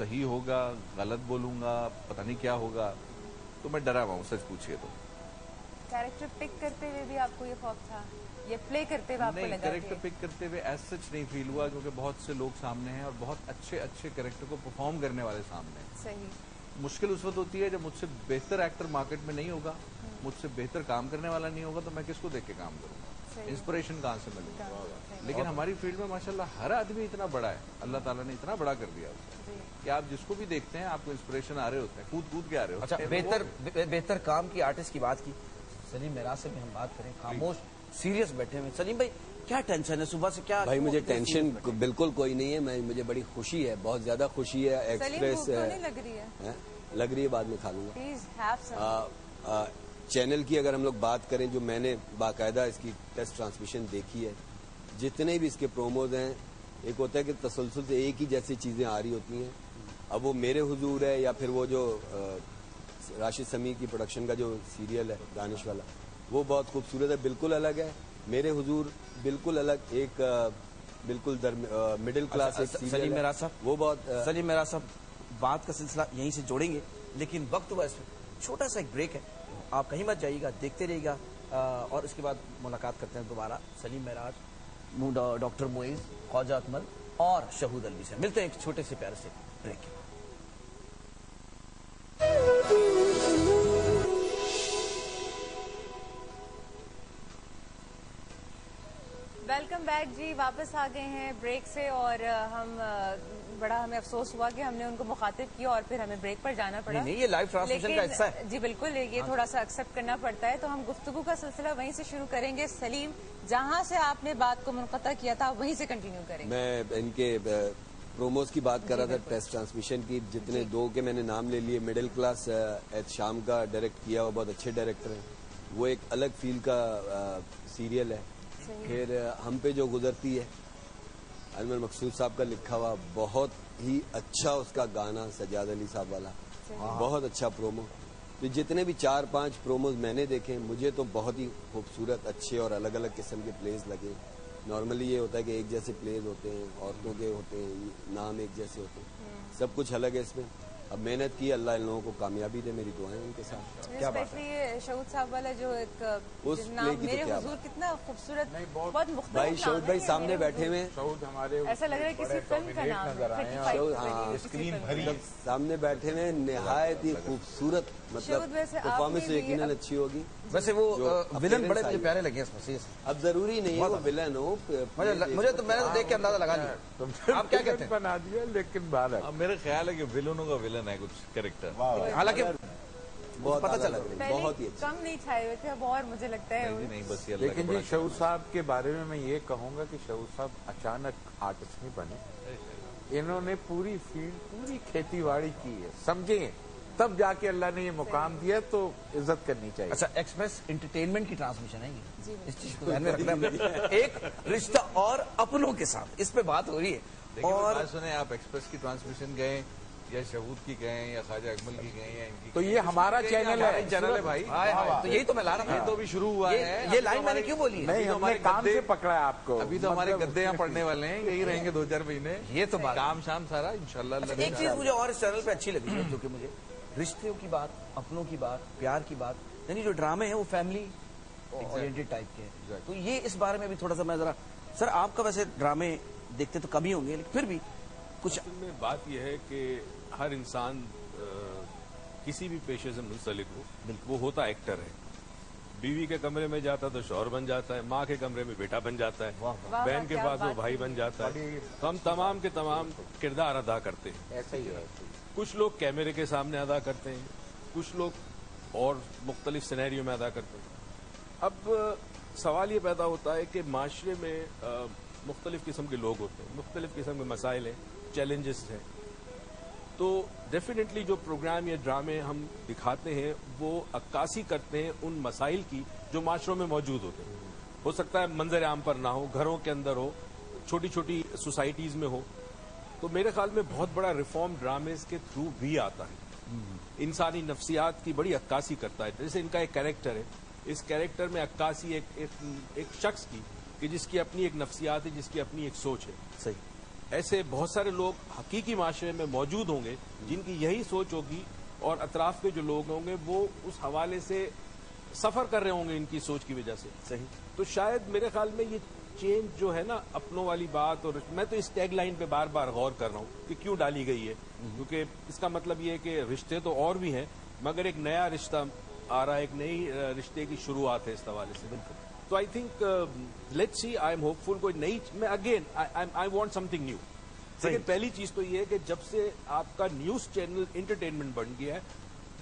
सही होगा, गलत बोलूंगा, पता नहीं क्या होगा, तो मैं डरा हुआ हूँ सच पूछिए तो। कैरेक्टर पिक करते हुए भी आपको ये खौफ था, ये प्ले करते हुए आपको नहीं, लगा? कैरेक्टर पिक करते हुए एज सच नहीं फील हुआ, क्योंकि बहुत से लोग सामने हैं और बहुत अच्छे अच्छे कैरेक्टर को परफॉर्म करने वाले सामने हैं। सही। मुश्किल उस वक्त होती है जब मुझसे बेहतर एक्टर मार्केट में नहीं होगा, मुझसे बेहतर काम करने वाला नहीं होगा, तो मैं किसको देख के काम करूंगा? इंस्पिरेशन कहाँ से मिलेगा? लेकिन हमारी फील्ड में माशाल्लाह हर आदमी इतना बड़ा है, अल्लाह ताला ने इतना बड़ा कर दिया उसे कि आप जिसको भी देखते हैं आपको इंस्पिरेशन आ रहे होते हैं, कूद कूद के आ रहे होते हैं। अच्छा, बेहतर काम की आर्टिस्ट की बात की, सलीम मेराज से भी हम बात करें, खामोश सीरियस बैठे हुए। सलीम भाई क्या टेंशन है सुबह से? क्या भाई मुझे टेंशन बिल्कुल कोई नहीं है, मुझे बड़ी खुशी है, बहुत ज्यादा खुशी है। एक्सप्रेस लग रही है? लग रही है, बाद में खा लूंगा। प्लीज हैव चैनल की अगर हम लोग बात करें, जो मैंने बाकायदा इसकी टेस्ट ट्रांसमिशन देखी है, जितने भी इसके प्रोमोज हैं, एक होता है कि तसलसल से एक ही जैसी चीजें आ रही होती हैं। अब वो मेरे हुजूर है या फिर वो जो राशिद समीर की प्रोडक्शन का जो सीरियल है दानिश वाला, वो बहुत खूबसूरत है, बिल्कुल अलग है। मेरे हुजूर बिल्कुल अलग, एक बिल्कुल मिडिल क्लास एक सीरियल है। सलीम मेराज साहब, वो बहुत सलीम मेराज साहब, बात का सिलसिला यहीं से जोड़ेंगे, लेकिन वक्त हुआ इसमें छोटा सा एक ब्रेक है, आप कहीं मत जाइएगा, देखते रहिएगा और इसके बाद मुलाकात करते हैं दोबारा सलीम मेराज, डॉक्टर मोइज, ख्वाजा अकमल और शहूद अलवी से। मिलते हैं एक छोटे से प्यारे से ब्रेक के बाद। वेलकम बैक जी, वापस आ गए हैं ब्रेक से और हमें अफसोस हुआ कि हमने उनको मुखातिब किया और फिर हमें ब्रेक पर जाना पड़ा। नहीं, ये लाइव ट्रांसमिशन का हिस्सा है। जी बिल्कुल, ये थोड़ा सा एक्सेप्ट करना पड़ता है। तो हम गुफ्तगू का सिलसिला वहीं से शुरू करेंगे। सलीम, जहां से आपने बात को मुनक़ता किया था वहीं से कंटिन्यू करेंगे। मैं इनके प्रोमोज की बात कर रहा था, टेस्ट ट्रांसमिशन की, जितने दो के मैंने नाम ले लिए। मिडिल क्लास शाम का डायरेक्ट किया, वो बहुत अच्छे डायरेक्टर हैं, वो एक अलग फील का सीरियल है। फिर हम पे जो गुजरती है, अनवर मकसूद साहब का लिखा हुआ, बहुत ही अच्छा उसका गाना, सजाद अली साहब वाला, बहुत अच्छा प्रोमो। तो जितने भी 4-5 प्रोमोज मैंने देखे, मुझे तो बहुत ही खूबसूरत, अच्छे और अलग अलग किस्म के प्लेज लगे। नॉर्मली ये होता है कि एक जैसे प्लेज होते हैं, औरतों के होते हैं, नाम एक जैसे होते हैं, सब कुछ अलग है इसमें। अब मेहनत की, अल्लाह इन लोगों को कामयाबी दे, मेरी दुआएं उनके साथ। क्या बात है? ये शहूद साहब वाला जो एक उस नाम प्ले की मेरे तो क्या हुजूर, कितना खूबसूरत, बहुत मुख्तलिफ भाई शहूद भाई सामने बैठे हुए, ऐसा लग रहा है किसी फिल्म का नाम है। स्क्रीन भरी सामने बैठे हुए, निहायत ही खूबसूरत, मतलब परफॉर्मेंस यकीनन अच्छी होगी। वैसे वो विलन बड़े मुझे प्यारे लगे इसमें। अब जरूरी नहीं है वो विलन हो, मुझे तो मैंने देख के अंदाजा लगा लिया। आप क्या कहते हैं? बना दिया, लेकिन बात है, मेरा ख्याल है कि विलनों का विलन है कुछ कैरेक्टर, हालांकि बहुत पता चला, बहुत ही अच्छा। कम नहीं छाए हुए थे अब, और मुझे लगता है नहीं बस ये अल्लाह लेकिन का जी बड़ा शहूद साहब के बारे में मैं ये कहूंगा कि शहूद साहब अचानक आर्टिस्ट नहीं बने, इन्होंने पूरी फील्ड, पूरी खेतीबाड़ी की है, समझे, तब जाके अल्लाह ने ये मुकाम दिया, तो इज्जत करनी चाहिए। अच्छा, एक्सप्रेस एंटरटेनमेंट की ट्रांसमिशन है ये, इस चीज को ध्यान में रखना है। एक रिश्ता और अपनों के साथ इस पे बात हो रही है। और सुने, आप एक्सप्रेस की ट्रांसमिशन गए या शहूद की गए या ख्वाजा अकमल की गए या इनकी, तो ये हमारा चैनल है, चैनल है भाई। तो यही तो मैं ला रहा था, तो अभी शुरू हुआ है। ये लाइन मैंने क्यों बोली है? नहीं, हमने काम से पकड़ा है आपको। अभी तो हमारे गद्दे यहाँ पड़ने वाले हैं, यही रहेंगे 2-4 महीने। ये तो बात, काम शाम सारा इंशाल्लाह। एक चीज मुझे और इस चैनल पे अच्छी लगी है, जो कि मुझे रिश्तों की बात, अपनों की बात, प्यार की बात, यानी जो ड्रामे हैं वो फैमिली ओरिएंटेड टाइप के हैं। तो ये इस बारे में भी थोड़ा सा मैं जरा, सर आपका वैसे ड्रामे देखते तो कम ही होंगे, लेकिन फिर भी कुछ। असल में बात यह है कि हर इंसान किसी भी पेशे से मुंसलिक हो, वो होता एक्टर है। बीवी के कमरे में जाता तो शौहर बन जाता है, माँ के कमरे में बेटा बन जाता है, बहन के पास वो भाई बन जाता है। तो हम तमाम के तमाम किरदार अदा करते हैं। ऐसा ही है। कुछ लोग कैमरे के सामने अदा करते हैं, कुछ लोग और मुख्तलिफ सिनेरियो में अदा करते हैं। अब सवाल ये पैदा होता है कि माशरे में मुख्तलिफ किस्म के लोग होते हैं, मुख्तलिफ किस्म के मसाइल हैं, चैलेंजेस हैं। तो डेफिनेटली जो प्रोग्राम या ड्रामे हम दिखाते हैं वो अक्कासी करते हैं उन मसाइल की जो माशरों में मौजूद होते हैं। हो सकता है मंजर आम पर ना हो, घरों के अंदर हो, छोटी छोटी सोसाइटीज में हो। तो मेरे ख्याल में बहुत बड़ा रिफॉर्म ड्रामेज के थ्रू भी आता है, इंसानी नफ्सियात की बड़ी अक्कासी करता है। जैसे इनका एक कैरेक्टर है, इस कैरेक्टर में अक्कासी एक शख्स की कि जिसकी अपनी एक नफ्सियात है, जिसकी अपनी एक सोच है। सही। ایسے بہت سارے لوگ حقیقی معاشرے میں موجود ہوں گے جن کی یہی سوچ ہوگی اور اطراف کے جو لوگ ہوں گے وہ اس حوالے سے سفر کر رہے ہوں گے ان کی سوچ کی وجہ سے. صحیح. تو شاید میرے خیال میں یہ چینج جو ہے نا اپنوں والی بات، اور میں تو اس ٹیگ لائن پہ بار بار غور کر رہا ہوں کہ کیوں ڈالی گئی ہے، کیونکہ اس کا مطلب یہ ہے کہ رشتے تو اور بھی ہیں مگر ایک نیا رشتہ آ رہا ہے، ایک نئی رشتے کی شروعات ہے اس حوالے سے. بالکل. تو I think let see, I am hopeful کوئی نئی، میں again I want something new. لیکن پہلی چیز تو یہ ہے کہ جب سے آپ کا نیوز چینل انٹرٹینمنٹ بن گیا ہے،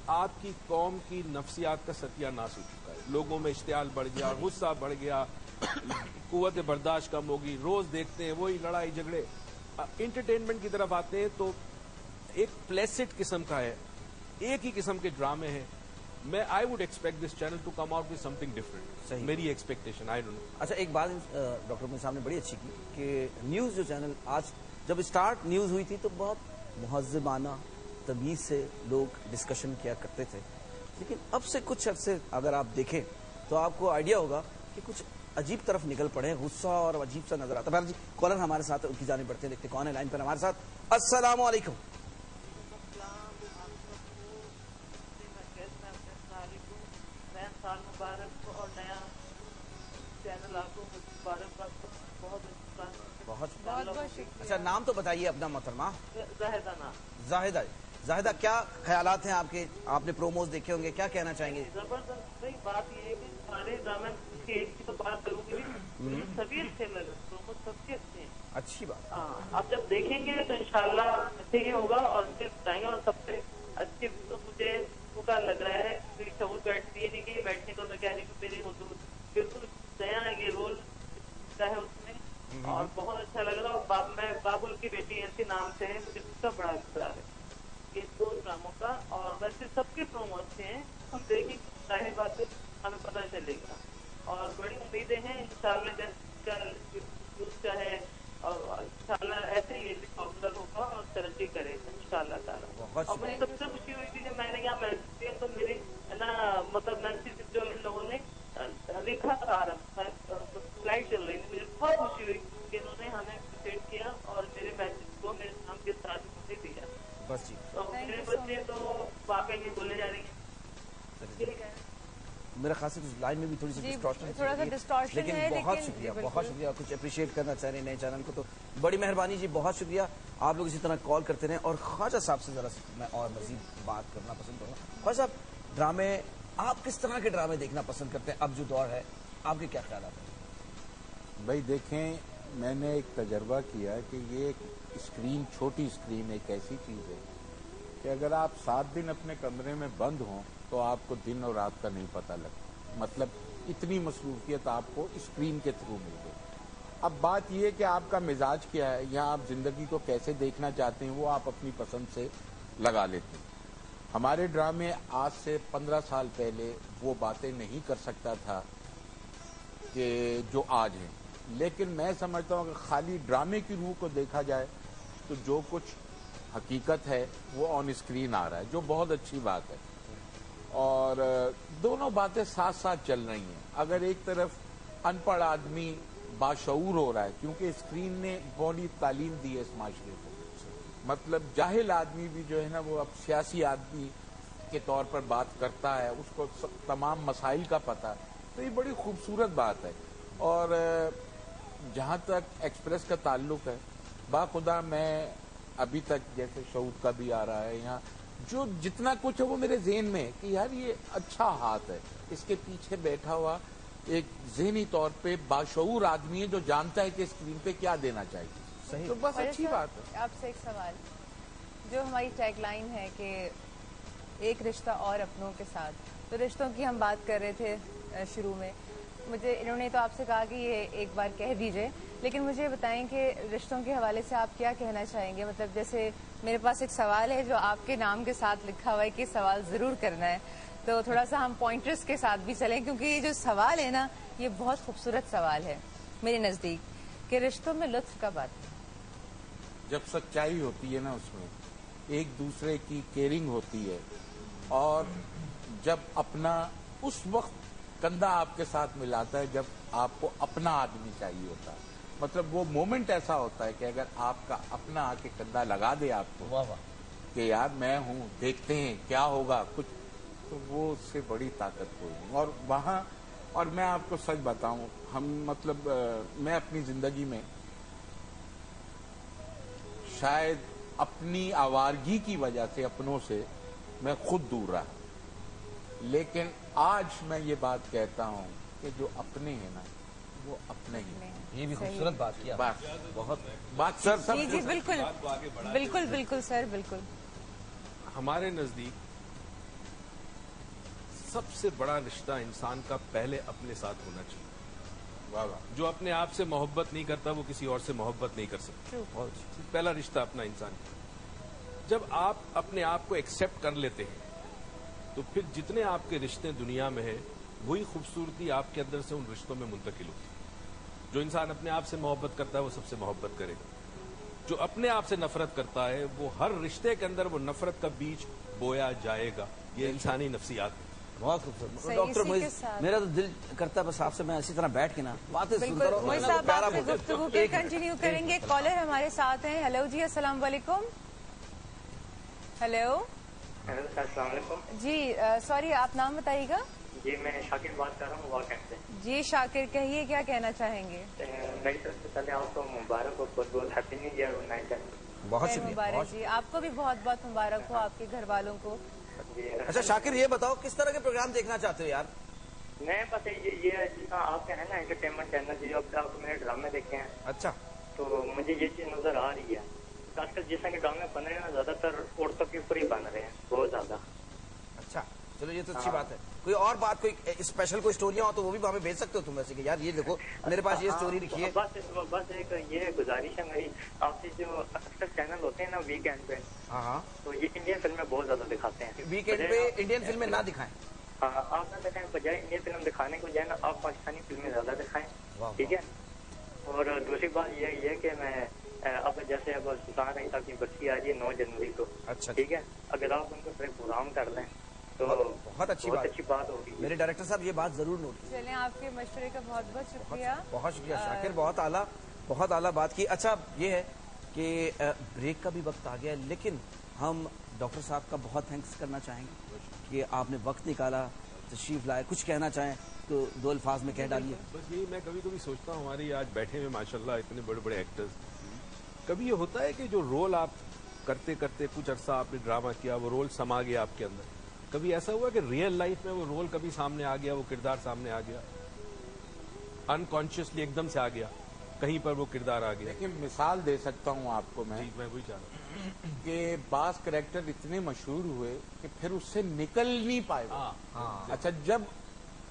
آپ کی قوم کی نفسیات کا ستیہ ناش ہو چکا ہے. لوگوں میں اشتعال بڑھ گیا، غصہ بڑھ گیا، قوت برداشت کم ہوگی. روز دیکھتے ہیں وہی لڑائی جھگڑے. انٹرٹینمنٹ کی طرف آتے ہیں تو ایک پلیسٹ قسم کا ہے، ایک ہی قسم کے ڈرامے ہیں. میں I would expect this channel to come out with something different. میری ایکسپیکٹیشن. I don't know. اچھا ایک بات ڈاکٹر میر صاحب نے بڑی اچھی کی کہ نیوز جو چینل آج جب اسٹارٹ نیوز ہوئی تھی تو بہت مہذبانہ تمیز سے لوگ ڈسکشن کیا کرتے تھے، لیکن اب سے کچھ عرصے اگر آپ دیکھیں تو آپ کو آئیڈیا ہوگا کہ کچھ عجیب طرف نکل پڑے، غصہ اور عجیب سا نظر آتا ہے. جی کالر ہمارے ساتھ ان کی جانب بڑھتے ہیں، دیکھتے کون ہے لائن پر ہمارے ساتھ. السلام علیکم. سال مبارک اور نیا چینل آپ کو مبارکباد. بہت بہت شکریہ. اچھا نام تو بتائیے اپنا محترمہ. زاہدہ نام. زاہدہ. زاہدہ کیا خیالات ہیں آپ کے؟ آپ نے پروموز دیکھے ہوں گے، کیا کہنا چاہیں گے؟ زبردست. صحیح بات یہ ہے کہ سارے ڈرامے کی ایک کی تو بات کروں گی، سبھی اچھے لگے، پروموز سب کے اچھے ہیں. اچھی بات. آپ جب دیکھیں گے تو انشاءاللہ اچھے ہی ہوگا اور پھر بتائیں گے. اور سب سے اچھی تو مجھے کا لگ رہا ہے کہ شعور بیٹھتی ہے نہیں کہ بیٹھنے کو میں کہہ رہی ہوں میری حضور بالکل نیا یہ رول ہے اس میں اور بہت اچھا لگ رہا. اور میں بابل کی بیٹی ایسی نام سے ہے، مجھے اس کا بڑا اختیار ہے یہ دو ڈراموں کا. اور ویسے سب کے پرومو اچھے ہیں، ہم دیکھیں ظاہر بات ہے ہمیں پتہ چلے گا. اور بڑی امیدیں ہیں انشاءاللہ جیسے چاہے اور انشاءاللہ ایسے ہی پاپولر ہوگا اور ترقی کرے گا انشاءاللہ تعالیٰ. اور مجھے سب سے خوشی ہوئی تھی جب میں نے یہاں محسوس کیا تو میری نا مطلب نرسی جو ان لوگوں نے لکھا آ رہا فلائٹ چل رہی تھی، مجھے بہت خوشی ہوئی کہ انہوں نے ہمیں اپریشیٹ کیا اور میرے میسج کو میرے نام کے ساتھ مجھے دیا. بس جی تو میرے بچے تو واقعی نہیں بولنے جا رہی ہیں. میرا خاص لائن میں بھی تھوڑی سی ڈسٹورشن، تھوڑا سا ڈسٹورشن ہے، لیکن بہت شکریہ، بہت شکریہ. کچھ اپریشیٹ کرنا چاہ رہے ہیں نئے چینل کو تو بڑی مہربانی جی، بہت شکریہ. آپ لوگ اسی طرح کال کرتے رہیں. اور خواجہ صاحب سے ذرا میں اور مزید بات کرنا پسند کروں گا. خواجہ صاحب ڈرامے، آپ کس طرح کے ڈرامے دیکھنا پسند کرتے ہیں اب جو دور ہے؟ آپ کے کیا خیالات ہیں؟ بھائی دیکھیں، میں نے ایک تجربہ کیا ہے کہ یہ اسکرین، چھوٹی اسکرین ایک ایسی چیز ہے کہ اگر آپ 7 دن اپنے کمرے میں بند ہوں تو آپ کو دن اور رات کا نہیں پتہ لگتا. مطلب اتنی مصروفیت آپ کو اسکرین کے تھرو مل گئی. اب بات یہ ہے کہ آپ کا مزاج کیا ہے یا آپ زندگی کو کیسے دیکھنا چاہتے ہیں، وہ آپ اپنی پسند سے لگا لیتے ہیں. ہمارے ڈرامے آج سے 15 سال پہلے وہ باتیں نہیں کر سکتا تھا کہ جو آج ہیں، لیکن میں سمجھتا ہوں کہ خالی ڈرامے کی روح کو دیکھا جائے تو جو کچھ حقیقت ہے وہ آن اسکرین آ رہا ہے، جو بہت اچھی بات ہے. اور دونوں باتیں ساتھ ساتھ چل رہی ہیں. اگر ایک طرف ان پڑھ آدمی باشعور ہو رہا ہے کیونکہ اسکرین نے بڑی تعلیم دی ہے اس معاشرے کو، مطلب جاہل آدمی بھی جو ہے نا وہ اب سیاسی آدمی کے طور پر بات کرتا ہے، اس کو تمام مسائل کا پتہ، تو یہ بڑی خوبصورت بات ہے. اور جہاں تک ایکسپریس کا تعلق ہے، باخدا میں ابھی تک جیسے شعود کا بھی آ رہا ہے یہاں، جو جتنا کچھ ہے وہ میرے ذہن میں ہے کہ یار یہ اچھا ہاتھ ہے، اس کے پیچھے بیٹھا ہوا ایک ذہنی طور پہ باشعور آدمی ہے جو جانتا ہے کہ اسکرین پہ کیا دینا چاہیے. صحیح. تو بس اچھی بات ہے. آپ سے ایک سوال، جو ہماری ٹیگ لائن ہے کہ ایک رشتہ اور اپنوں کے ساتھ، تو رشتوں کی ہم بات کر رہے تھے شروع میں، مجھے انہوں نے تو آپ سے کہا کہ یہ ایک بار کہہ دیجئے، لیکن مجھے بتائیں کہ رشتوں کے حوالے سے آپ کیا کہنا چاہیں گے؟ مطلب جیسے میرے پاس ایک سوال ہے جو آپ کے نام کے ساتھ لکھا ہوا ہے کہ سوال ضرور کرنا ہے، تو تھوڑا سا ہم پوائنٹرز کے ساتھ بھی چلیں، کیونکہ یہ جو سوال ہے نا یہ بہت خوبصورت سوال ہے میرے نزدیک، کہ رشتوں میں لطف کب آتا ہے؟ جب سچائی ہوتی ہے نا، اس میں ایک دوسرے کی کیئرنگ ہوتی ہے، اور جب اپنا اس وقت کندھا آپ کے ساتھ ملاتا ہے جب آپ کو اپنا آدمی چاہیے ہوتا ہے. मतलब वो मोमेंट ऐसा होता है कि अगर आपका अपना आके कंधा लगा दे आपको वाह वाह। कि यार मैं हूँ, देखते हैं क्या होगा कुछ, तो वो उससे बड़ी ताकत कोई। और वहाँ, और मैं आपको सच बताऊं, हम मतलब मैं अपनी जिंदगी में शायद अपनी आवारगी की वजह से अपनों से मैं खुद दूर रहा, लेकिन आज मैं ये बात कहता हूं कि जो अपने हैं ना वो अपने ही हैं। ये भी खूबसूरत बात किया, बस बहुत। बात सर सब जी जी बिल्कुल बिल्कुल बिल्कुल सर बिल्कुल। हमारे नजदीक सबसे बड़ा रिश्ता इंसान का पहले अपने साथ होना चाहिए। वाह वाह। जो अपने आप से मोहब्बत नहीं करता वो किसी और से मोहब्बत नहीं कर सकता। पहला रिश्ता अपना इंसान का। जब आप अपने आप को एक्सेप्ट कर लेते हैं तो फिर जितने आपके रिश्ते दुनिया में है वही खूबसूरती आपके अंदर से उन रिश्तों में मुंतकिल होती है। जो इंसान अपने आप से मोहब्बत करता है वो सबसे मोहब्बत करेगा। जो अपने आप से नफरत करता है वो हर रिश्ते के अंदर वो नफरत का बीज बोया जाएगा। ये इंसानी नफ्सियात है। बहुत खूबसूरत। सही, डॉक्टर इसी मोइज, के साथ। मेरा तो दिल करता है बस आपसे मैं इसी तरह बैठ के ना बातें सुनता बिल्कुल रहूं। मोइज इतना साहब प्यारा आपसे बोलते हैं। गुफ्तगू के कंटिन्यू करेंगे। कॉलर हमारे साथ हैं। हेलो जी, अस्सलाम वालेकुम। हेलो हेलो सर, अस्सलाम वालेकुम। जी सॉरी, आप नाम बताइएगा। जी मैं शाकिर बात कर रहा हूँ वाकई से। जी शाकिर, कहिए क्या कहना चाहेंगे। मेरी तरफ से पहले आपको मुबारक हो, बहुत बहुत हैप्पी न्यू ईयर और नाइट। बहुत खैर शुक्रिया। मुबारक बहुत जी, आपको भी बहुत बहुत मुबारक हो, आपके घर वालों को। अच्छा शाकिर, ये बताओ किस तरह के प्रोग्राम देखना चाहते हो यार? मैं बस ये जितना आपका है ना एंटरटेनमेंट चैनल, जो अब आपको मैंने ड्रामे देखे हैं, अच्छा, तो मुझे ये चीज नजर आ रही है। आजकल जिस तरह के ड्रामे बन रहे हैं ना, ज्यादातर औरतों के ऊपर ही बन रहे हैं, बहुत ज्यादा। अच्छा चलो ये तो अच्छी बात है। कोई और बात, कोई स्पेशल कोई स्टोरियां हो तो वो भी हमें भेज सकते हो तुम वैसे कि यार ये देखो मेरे पास ये स्टोरी लिखी है। बस एक ये गुजारिश है मेरी आपसे, जो अक्सर चैनल होते हैं ना वीकेंड पे, हाँ हाँ, तो ये इंडियन फिल्में बहुत ज्यादा दिखाते हैं। वीकेंड पे इंडियन फिल्में ना दिखाएं। हाँ, आप ना दिखाएं, बजाय इंडियन फिल्म दिखाने को जाए ना, आप पाकिस्तानी फिल्में ज्यादा दिखाएं। वाह, ठीक है। और दूसरी बात ये है कि मैं अब जैसे अब सुल्तान रही साहब की बरसी आ रही है 9 जनवरी को। अच्छा, ठीक है, अगर आप उनको फिर प्रोग्राम कर लें तो बहुत अच्छी बात होगी। मेरे डायरेक्टर साहब ये बात जरूर नोट कीजिए। चलें, आपके मशवरे का बहुत बहुत शुक्रिया। बहुत शुक्रिया शाकिर, बहुत आला बात की। अच्छा ये है कि ब्रेक का भी वक्त आ गया है, लेकिन हम डॉक्टर साहब का बहुत थैंक्स करना चाहेंगे कि आपने वक्त निकाला, तशरीफ लाए। कुछ कहना चाहें तो 2 अल्फाज में कह डालिए। बस यही मैं कभी कभी सोचता हूँ, हमारी आज बैठे हुए माशाल्लाह इतने बड़े बड़े एक्टर्स, कभी ये होता है कि जो रोल आप करते करते कुछ अरसा आपने ड्रामा किया, वो रोल समा गया आपके अंदर। कभी ऐसा हुआ कि रियल लाइफ में वो रोल कभी सामने आ गया, वो किरदार सामने आ गया, अनकॉन्शियसली एकदम से आ गया, कहीं पर वो किरदार आ गया? लेकिन मिसाल दे सकता हूँ आपको मैं जी, मैं वही चाह रहा हूँ कि बास कैरेक्टर इतने मशहूर हुए कि फिर उससे निकल नहीं पाए वो। अच्छा, जब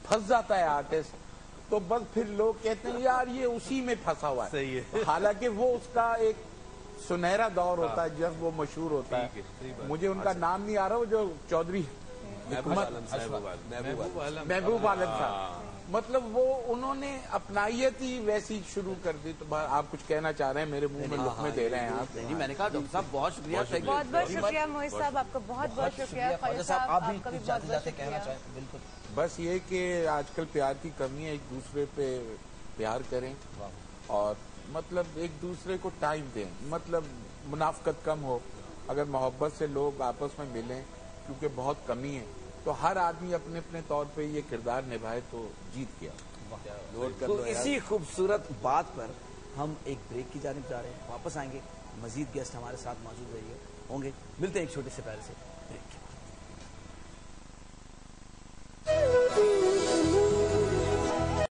फंस जाता है आर्टिस्ट तो बस फिर लोग कहते हैं यार ये उसी में फंसा हुआ है। सही है। हालांकि वो उसका एक सुनहरा दौर होता है जब वो मशहूर होता ठीक है, सही है। बात। मुझे उनका नाम नहीं आ रहा, वो जो चौधरी महबूब आलम साहब। महबूब आलम साहब, मतलब वो उन्होंने अपनाइयत ही वैसी शुरू कर दी। तो आप कुछ कहना चाह रहे हैं, मेरे मुंह में लुकमे दे रहे हैं आप। नहीं, मैंने कहा डॉक्टर साहब बहुत शुक्रिया। बहुत बहुत शुक्रिया मोहित साहब, आपका बहुत बहुत शुक्रिया। ख्वाजा साहब आप भी आपका भी कुछ बहुत जाते बहुत जाते कहना शुक्रिया। चाहें? बिल्कुल। बस ये कि आजकल प्यार की कमी है, एक दूसरे पे प्यार करें और मतलब एक दूसरे को टाइम दें, मतलब मुनाफकत कम हो। अगर मोहब्बत से लोग आपस में मिलें, क्योंकि बहुत कमी है, तो हर आदमी अपने अपने तौर पे ये किरदार निभाए तो जीत गया। नोट कर तो लो यार। इसी खूबसूरत बात पर हम एक ब्रेक की जानिब जा रहे हैं। वापस आएंगे, मजीद गेस्ट हमारे साथ मौजूद होंगे। मिलते हैं एक छोटे से पैर से ब्रेक।